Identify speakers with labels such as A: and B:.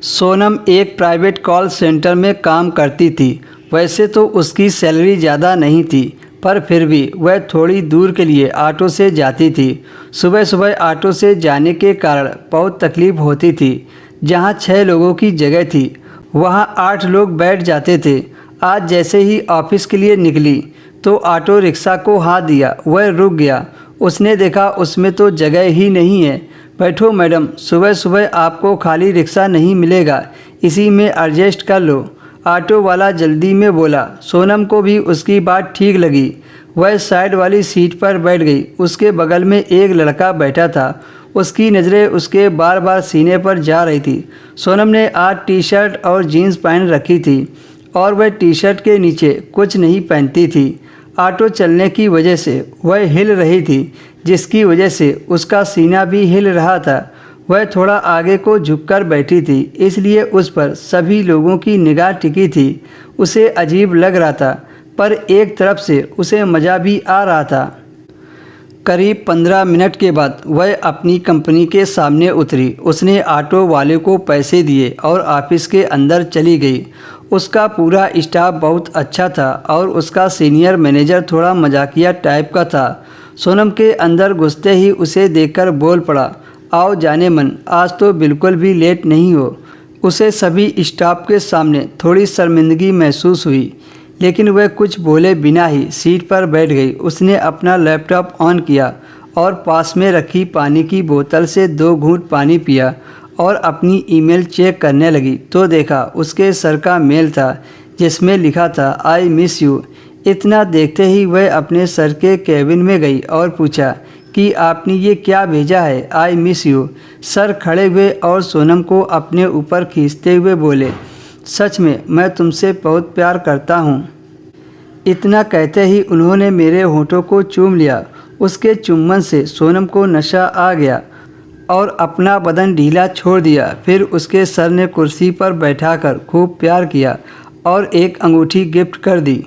A: सोनम एक private call centre में काम करती थी। वैसे तो उसकी सैलरी ज़्यादा नहीं थी, पर फिर भी वह थोड़ी दूर के लिए ऑटो से जाती थी। सुबह सुबह ऑटो से जाने के कारण बहुत तकलीफ़ होती थी। जहाँ 6 लोगों की जगह थी, वहाँ 8 लोग बैठ जाते थे। आज जैसे ही ऑफिस के लिए निकली तो ऑटो रिक्शा को हाथ दिया, वह रुक गया। उसने देखा उसमें तो जगह ही नहीं है। बैठो मैडम, सुबह सुबह आपको खाली रिक्शा नहीं मिलेगा, इसी में एडजस्ट कर लो, ऑटो वाला जल्दी में बोला। सोनम को भी उसकी बात ठीक लगी। वह साइड वाली सीट पर बैठ गई। उसके बगल में एक लड़का बैठा था। उसकी नज़रें उसके बार बार सीने पर जा रही थी। सोनम ने आज टी शर्ट और जीन्स पहन रखी थी और वह टी शर्ट के नीचे कुछ नहीं पहनती थी। ऑटो चलने की वजह से वह हिल रही थी, जिसकी वजह से उसका सीना भी हिल रहा था। वह थोड़ा आगे को झुककर बैठी थी, इसलिए उस पर सभी लोगों की निगाह टिकी थी। उसे अजीब लग रहा था, पर एक तरफ से उसे मज़ा भी आ रहा था। करीब 15 मिनट के बाद वह अपनी कंपनी के सामने उतरी। उसने ऑटो वाले को पैसे दिए और ऑफिस के अंदर चली गई। उसका पूरा स्टाफ बहुत अच्छा था और उसका सीनियर मैनेजर थोड़ा मजाकिया टाइप का था। सोनम के अंदर घुसते ही उसे देखकर बोल पड़ा, आओ जाने मन, आज तो बिल्कुल भी लेट नहीं हो। उसे सभी स्टाफ के सामने थोड़ी शर्मिंदगी महसूस हुई, लेकिन वह कुछ बोले बिना ही सीट पर बैठ गई। उसने अपना लैपटॉप ऑन किया और पास में रखी पानी की बोतल से 2 घूंट पानी पिया और अपनी ईमेल चेक करने लगी तो देखा उसके सर का मेल था, जिसमें लिखा था आई मिस यू। इतना देखते ही वह अपने सर के केबिन में गई और पूछा कि आपने ये क्या भेजा है, आई मिस यू। सर खड़े हुए और सोनम को अपने ऊपर खींचते हुए बोले, सच में मैं तुमसे बहुत प्यार करता हूँ। इतना कहते ही उन्होंने मेरे होठों को चूम लिया। उसके चुम्बन से सोनम को नशा आ गया और अपना बदन ढीला छोड़ दिया। फिर उसके सर ने कुर्सी पर बैठाकर खूब प्यार किया और एक अंगूठी गिफ्ट कर दी।